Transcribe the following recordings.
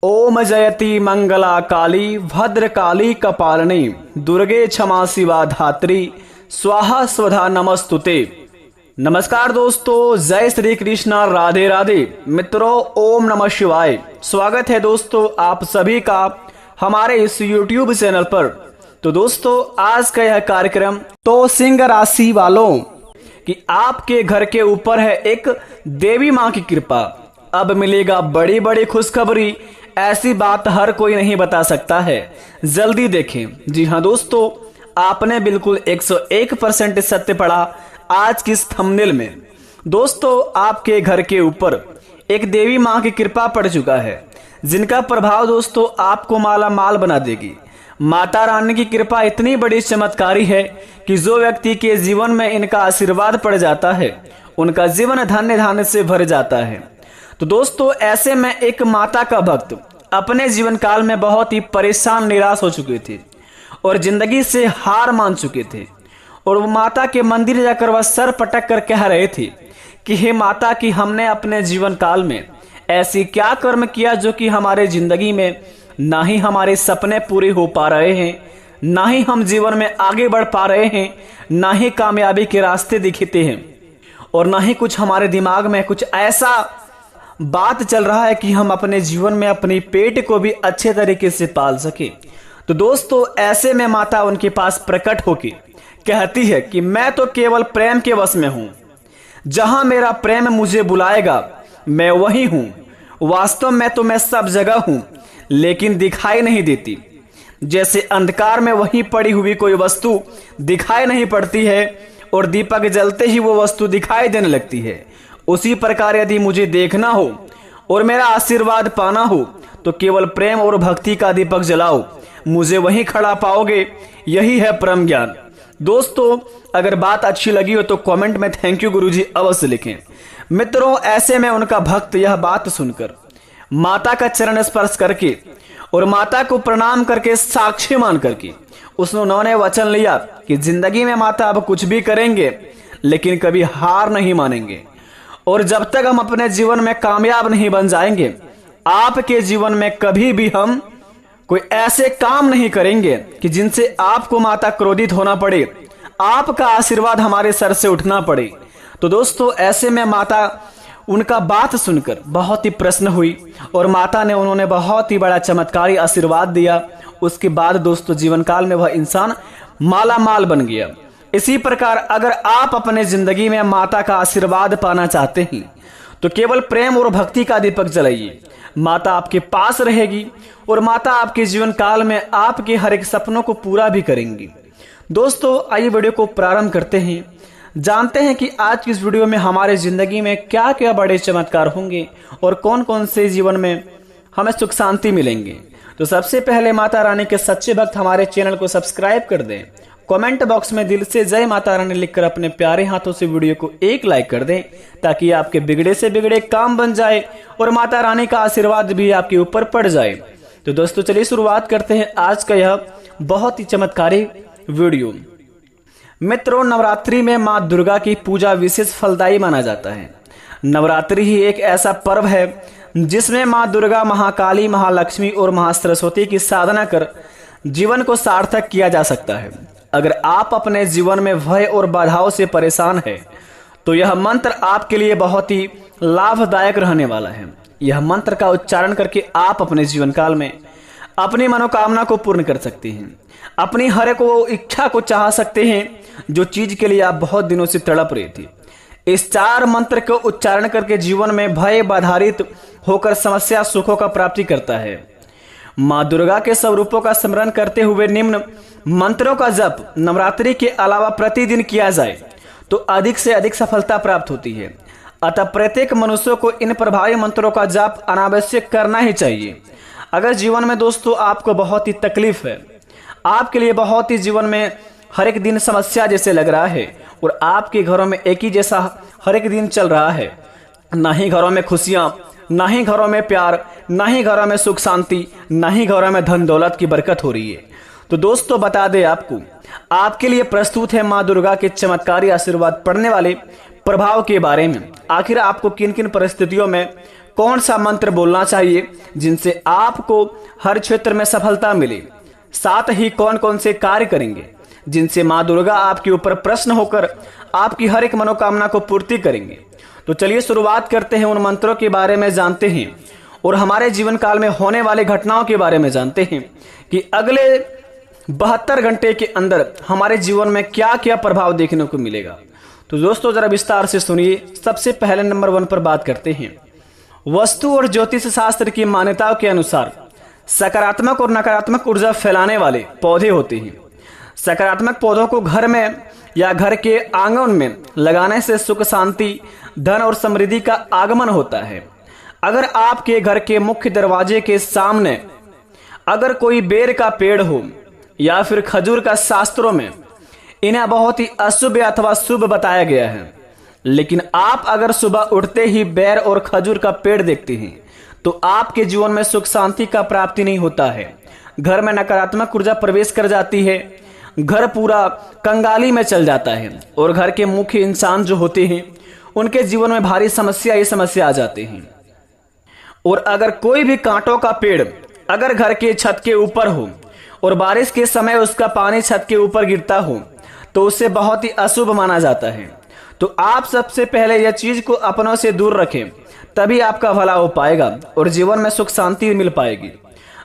ओम जयति मंगला काली भद्रकाली कपालिनी दुर्गे क्षमा शिवा धात्री स्वाहा स्वधा नमस्तुते। नमस्कार दोस्तों, जय श्री कृष्णा, राधे राधे। मित्रों, ओम नमः शिवाय। स्वागत है दोस्तों आप सभी का हमारे इस YouTube चैनल पर। तो दोस्तों, आज का यह कार्यक्रम तो सिंह राशि वालों कि आपके घर के ऊपर है एक देवी माँ की कृपा। अब मिलेगा बड़ी बड़ी खुशखबरी। ऐसी बात हर कोई नहीं बता सकता है, जल्दी देखें। जी हाँ दोस्तों, आपने बिल्कुल 101% सत्य पढ़ा आज की इस थंबनेल में। दोस्तों, आपके घर के ऊपर एक देवी माँ की कृपा पड़ चुका है, जिनका प्रभाव दोस्तों आपको माला माल बना देगी। माता रानी की कृपा इतनी बड़ी चमत्कारी है कि जो व्यक्ति के जीवन में इनका आशीर्वाद पड़ जाता है, उनका जीवन धन्य धान्य से भर जाता है। तो दोस्तों, ऐसे में एक माता का भक्त अपने जीवन काल में बहुत ही परेशान निराश हो चुके थे और जिंदगी से हार मान चुके थे। और वो माता के मंदिर जाकर वह सर पटक कर कह रहे थे कि हे माता, कि हमने अपने जीवन काल में ऐसी क्या कर्म किया जो कि हमारे जिंदगी में ना ही हमारे सपने पूरे हो पा रहे हैं, ना ही हम जीवन में आगे बढ़ पा रहे हैं, ना ही कामयाबी के रास्ते दिखते हैं, और ना ही कुछ हमारे दिमाग में कुछ ऐसा बात चल रहा है कि हम अपने जीवन में अपनी पेट को भी अच्छे तरीके से पाल सके। तो दोस्तों, ऐसे में माता उनके पास प्रकट होके कहती है कि मैं तो केवल प्रेम के वश में हूं। जहां मेरा प्रेम मुझे बुलाएगा मैं वही हूं। वास्तव में तो मैं सब जगह हूं, लेकिन दिखाई नहीं देती। जैसे अंधकार में वहीं पड़ी हुई कोई वस्तु दिखाई नहीं पड़ती है और दीपक जलते ही वो वस्तु दिखाई देने लगती है, उसी प्रकार यदि मुझे देखना हो और मेरा आशीर्वाद पाना हो तो केवल प्रेम और भक्ति का दीपक जलाओ, मुझे वहीं खड़ा पाओगे। यही है परम ज्ञान। दोस्तों, अगर बात अच्छी लगी हो तो कमेंट में थैंक यू गुरुजी अवश्य लिखें। मित्रों, ऐसे में उनका भक्त यह बात सुनकर माता का चरण स्पर्श करके और माता को प्रणाम करके साक्षी मान करके उन्होंने वचन लिया कि जिंदगी में माता अब कुछ भी करेंगे लेकिन कभी हार नहीं मानेंगे, और जब तक हम अपने जीवन में कामयाब नहीं बन जाएंगे, आपके जीवन में कभी भी हम कोई ऐसे काम नहीं करेंगे कि जिनसे आपको माता क्रोधित होना पड़े, आपका आशीर्वाद हमारे सर से उठना पड़े। तो दोस्तों, ऐसे में माता उनका बात सुनकर बहुत ही प्रसन्न हुई और माता ने उन्होंने बहुत ही बड़ा चमत्कारी आशीर्वाद दिया। उसके बाद दोस्तों, जीवन काल में वह इंसान माला माल बन गया। इसी प्रकार अगर आप अपने जिंदगी में माता का आशीर्वाद पाना चाहते हैं तो केवल प्रेम और भक्ति का दीपक जलाइए। माता आपके पास रहेगी और माता आपके जीवन काल में आपके हर एक सपनों को पूरा भी करेंगी। दोस्तों, आइए वीडियो को प्रारंभ करते हैं। जानते हैं कि आज की इस वीडियो में हमारे जिंदगी में क्या क्या बड़े चमत्कार होंगे और कौन कौन से जीवन में हमें सुख शांति मिलेंगे। तो सबसे पहले माता रानी के सच्चे भक्त हमारे चैनल को सब्सक्राइब कर दें। कमेंट बॉक्स में दिल से जय माता रानी लिखकर अपने प्यारे हाथों से वीडियो को एक लाइक कर दें, ताकि आपके बिगड़े से बिगड़े काम बन जाए और माता रानी का आशीर्वाद भी आपके ऊपर पड़ जाए। तो दोस्तों, चलिए शुरुआत करते हैं आज का यह बहुत ही चमत्कारी वीडियो। मित्रों, नवरात्रि में माँ दुर्गा की पूजा विशेष फलदायी माना जाता है। नवरात्रि ही एक ऐसा पर्व है जिसमें माँ दुर्गा, महाकाली, महालक्ष्मी और महासरस्वती की साधना कर जीवन को सार्थक किया जा सकता है। अगर आप अपने जीवन में भय और बाधाओं से परेशान हैं तो यह मंत्र आपके लिए बहुत ही लाभदायक रहने वाला है। यह मंत्र का उच्चारण करके आप अपने जीवन काल में अपनी मनोकामना को पूर्ण कर सकते हैं, अपनी हर एक वो इच्छा को चाह सकते हैं जो चीज के लिए आप बहुत दिनों से तड़प रहे थे। इस 4 मंत्र को उच्चारण करके जीवन में भय बाधारित होकर समस्या सुखों का प्राप्ति करता है। माँ दुर्गा के स्वरूपों का स्मरण करते हुए निम्न मंत्रों का जप नवरात्रि के अलावा प्रतिदिन किया जाए तो अधिक से अधिक सफलता प्राप्त होती है। अतः प्रत्येक मनुष्य को इन प्रभावी मंत्रों का जप अनावश्यक करना ही चाहिए। अगर जीवन में दोस्तों आपको बहुत ही तकलीफ है, आपके लिए बहुत ही जीवन में हर एक दिन समस्या जैसे लग रहा है और आपके घरों में एक ही जैसा हर एक दिन चल रहा है, ना ही घरों में खुशियां, ना ही घरों में प्यार, ना ही घरों में सुख शांति, ना ही घरों में धन दौलत की बरकत हो रही है, तो दोस्तों बता दें आपके लिए प्रस्तुत है माँ दुर्गा के चमत्कारी आशीर्वाद पड़ने वाले प्रभाव के बारे में। आखिर आपको किन किन परिस्थितियों में कौन सा मंत्र बोलना चाहिए जिनसे आपको हर क्षेत्र में सफलता मिले, साथ ही कौन कौन से कार्य करेंगे जिनसे माँ दुर्गा आपके ऊपर प्रसन्न होकर आपकी हर एक मनोकामना को पूर्ति करेंगे। तो चलिए शुरुआत करते हैं, उन मंत्रों के बारे में जानते हैं और हमारे जीवन काल में होने वाली घटनाओं के बारे में जानते हैं कि अगले 72 घंटे के अंदर हमारे जीवन में क्या क्या प्रभाव देखने को मिलेगा। तो दोस्तों जरा विस्तार से सुनिए। सबसे पहले नंबर 1 पर बात करते हैं। वास्तु और ज्योतिष शास्त्र की मान्यताओं के अनुसार सकारात्मक और नकारात्मक ऊर्जा फैलाने वाले पौधे होते हैं। सकारात्मक पौधों को घर में या घर के आंगन में लगाने से सुख, शांति, धन और समृद्धि का आगमन होता है। अगर आपके घर के मुख्य दरवाजे के सामने अगर कोई बेर का पेड़ हो या फिर खजूर का, शास्त्रों में इन्हें बहुत ही अशुभ अथवा शुभ बताया गया है, लेकिन आप अगर सुबह उठते ही बेर और खजूर का पेड़ देखते हैं तो आपके जीवन में सुख शांति का प्राप्ति नहीं होता है। घर में नकारात्मक ऊर्जा प्रवेश कर जाती है, घर पूरा कंगाली में चल जाता है और घर के मुख्य इंसान जो होते हैं उनके जीवन में भारी समस्या आ जाते हैं। और अगर कोई भी कांटों का पेड़ अगर घर के छत के ऊपर हो और बारिश के समय उसका पानी छत के ऊपर गिरता हो तो उसे बहुत ही अशुभ माना जाता है। तो आप सबसे पहले यह चीज को अपनों से दूर रखें, तभी आपका भला हो पाएगा और जीवन में सुख शांति मिल पाएगी।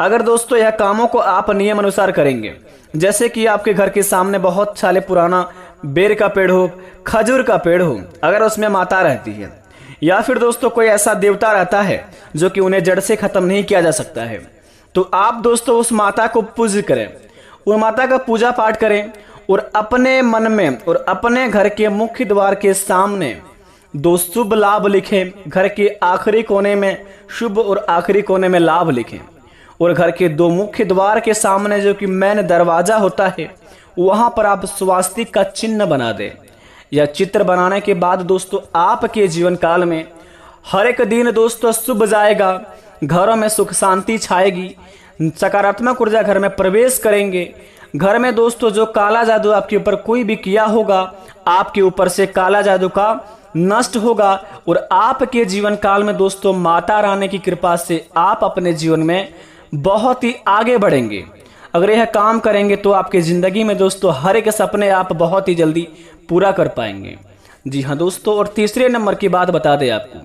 अगर दोस्तों यह कामों को आप नियम अनुसार करेंगे, जैसे कि आपके घर के सामने बहुत साले पुराना बेर का पेड़ हो, खजूर का पेड़ हो, अगर उसमें माता रहती है या फिर दोस्तों कोई ऐसा देवता रहता है जो कि उन्हें जड़ से खत्म नहीं किया जा सकता है, तो आप दोस्तों उस माता को पूज्य करें, उन माता का पूजा पाठ करें और अपने मन में और अपने घर के मुख्य द्वार के सामने 2 शुभ लाभ लिखें। घर के आखिरी कोने में शुभ और आखिरी कोने में लाभ लिखें और घर के 2 मुख्य द्वार के सामने जो कि मेन दरवाजा होता है वहां पर आप स्वास्तिक का चिन्ह बना दें। यह चित्र बनाने के बाद दोस्तों आपके जीवन काल में हर एक दिन दोस्तों शुभ जाएगा, घरों में सुख शांति छाएगी, सकारात्मक ऊर्जा घर में प्रवेश करेंगे। घर में दोस्तों जो काला जादू आपके ऊपर कोई भी किया होगा, आपके ऊपर से काला जादू का नष्ट होगा और आपके जीवन काल में दोस्तों माता रानी की कृपा से आप अपने जीवन में बहुत ही आगे बढ़ेंगे। अगर यह काम करेंगे तो आपके जिंदगी में दोस्तों हर एक सपने आप बहुत ही जल्दी पूरा कर पाएंगे। जी हाँ दोस्तों, और तीसरे नंबर की बात बता दें आपको,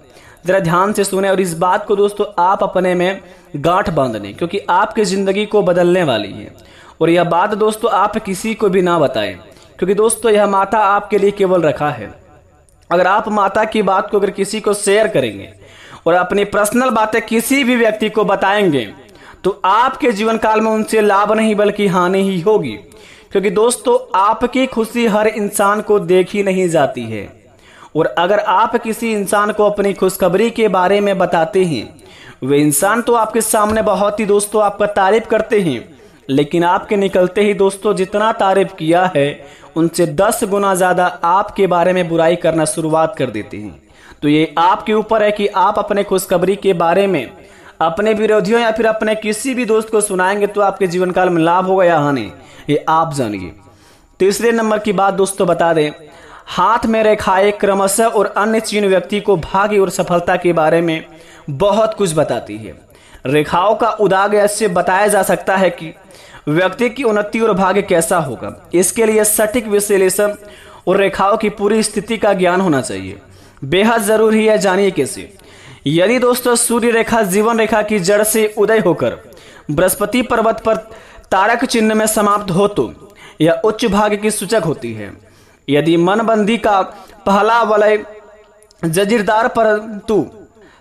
जरा ध्यान से सुने और इस बात को दोस्तों आप अपने में गांठ बांध लें, क्योंकि आपकी जिंदगी को बदलने वाली है। और यह बात दोस्तों आप किसी को भी ना बताएं, क्योंकि दोस्तों यह माता आपके लिए केवल रखा है। अगर आप माता की बात को अगर किसी को शेयर करेंगे और अपनी पर्सनल बातें किसी भी व्यक्ति को बताएंगे तो आपके जीवन काल में उनसे लाभ नहीं बल्कि हानि ही होगी, क्योंकि दोस्तों आपकी खुशी हर इंसान को देखी नहीं जाती है। और अगर आप किसी इंसान को अपनी खुशखबरी के बारे में बताते हैं, वे इंसान तो आपके सामने बहुत ही दोस्तों आपका तारीफ करते हैं, लेकिन आपके निकलते ही दोस्तों जितना तारीफ किया है उनसे 10 गुना ज्यादा आपके बारे में बुराई करना शुरुआत कर देते हैं। तो ये आपके ऊपर है कि आप अपने खुशखबरी के बारे में अपने विरोधियों या फिर अपने किसी भी दोस्त को सुनाएंगे तो आपके जीवन काल में लाभ होगा या हानि, ये आप जानिए। तीसरे नंबर की बात दोस्तों बता दें, हाथ में रेखाएं क्रमशः और अन्य चिन्ह व्यक्ति को भाग्य और सफलता के बारे में बहुत कुछ बताती है। रेखाओं का उदाग ऐसे बताया जा सकता है कि व्यक्ति की उन्नति और भाग्य कैसा होगा। इसके लिए सटीक विश्लेषण और रेखाओं की पूरी स्थिति का ज्ञान होना चाहिए, बेहद जरूरी है। जानिए कैसे। यदि दोस्तों सूर्य रेखा जीवन रेखा की जड़ से उदय होकर बृहस्पति पर्वत पर तारक चिन्ह में समाप्त हो तो यह उच्च भाग्य की सूचक होती है। यदि मनबंदी का पहला वलय जजीरदार परंतु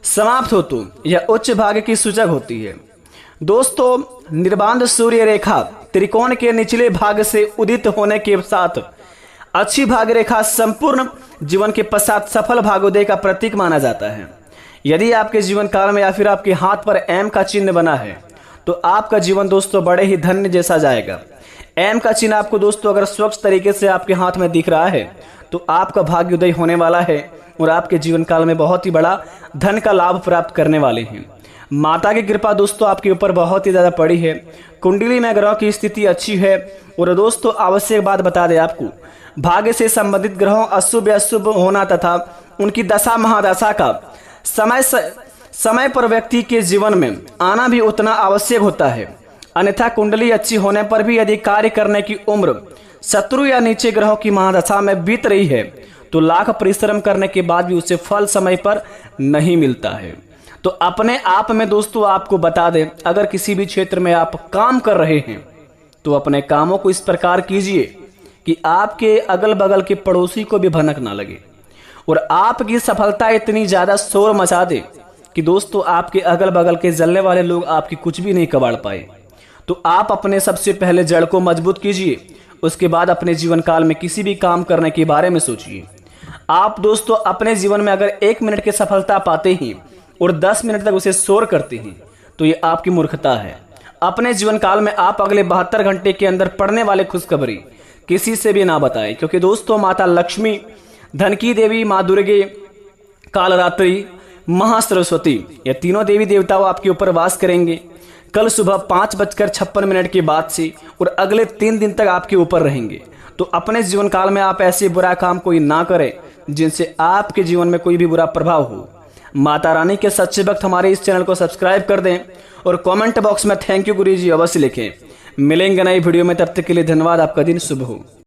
समाप्त हो तो यह उच्च भाग्य की सूचक होती है। दोस्तों निर्बाध सूर्य रेखा त्रिकोण के निचले भाग से उदित होने के साथ अच्छी भाग्य रेखा संपूर्ण जीवन के पश्चात सफल भाग्योदय का प्रतीक माना जाता है। यदि आपके जीवन काल में या फिर आपके हाथ पर एम का चिन्ह बना है तो आपका जीवन दोस्तों बड़े ही धन्य जैसा जाएगा। एम का चिन्ह आपको दोस्तों अगर स्वच्छ तरीके से आपके हाथ में दिख रहा है तो आपका भाग्योदय होने वाला है और आपके जीवन काल में बहुत ही बड़ा धन का लाभ प्राप्त करने वाले हैं। माता की कृपा दोस्तों आपके ऊपर बहुत ही ज्यादा पड़ी है। कुंडली में ग्रहों की स्थिति अच्छी है। और दोस्तों आवश्यक बात बता दें आपको, भाग्य से संबंधित ग्रहों अशुभ या शुभ होना तथा उनकी दशा महादशा का समय समय पर व्यक्ति के जीवन में आना भी उतना आवश्यक होता है, अन्यथा कुंडली अच्छी होने पर भी यदि कार्य करने की उम्र शत्रु या नीचे ग्रहों की महादशा में बीत रही है तो लाख परिश्रम करने के बाद भी उसे फल समय पर नहीं मिलता है। तो अपने आप में दोस्तों आपको बता दें, अगर किसी भी क्षेत्र में आप काम कर रहे हैं तो अपने कामों को इस प्रकार कीजिए कि आपके अगल बगल के पड़ोसी को भी भनक ना लगे और आपकी सफलता इतनी ज्यादा शोर मचा दे कि दोस्तों आपके अगल बगल के जलने वाले लोग आपकी कुछ भी नहीं कबाड़ पाए। तो आप अपने सबसे पहले जड़ को मजबूत कीजिए, उसके बाद अपने जीवन काल में किसी भी काम करने के बारे में सोचिए। आप दोस्तों अपने जीवन में अगर 1 मिनट की सफलता पाते हैं और 10 मिनट तक उसे शोर करते हैं तो ये आपकी मूर्खता है। अपने जीवन काल में आप अगले 72 घंटे के अंदर पड़ने वाले खुशखबरी किसी से भी ना बताएं, क्योंकि दोस्तों माता लक्ष्मी, धन की देवी माँ दुर्गे, कालरात्रि, महासरस्वती, ये तीनों देवी देवताओं आपके ऊपर वास करेंगे कल सुबह 5:56 के बाद से और अगले 3 दिन तक आपके ऊपर रहेंगे। तो अपने जीवन काल में आप ऐसे बुरा काम कोई ना करें जिनसे आपके जीवन में कोई भी बुरा प्रभाव हो। माता रानी के सच्चे भक्त हमारे इस चैनल को सब्सक्राइब कर दें और कमेंट बॉक्स में थैंक यू गुरुजी अवश्य लिखें। मिलेंगे नई वीडियो में, तब तक के लिए धन्यवाद। आपका दिन शुभ हो।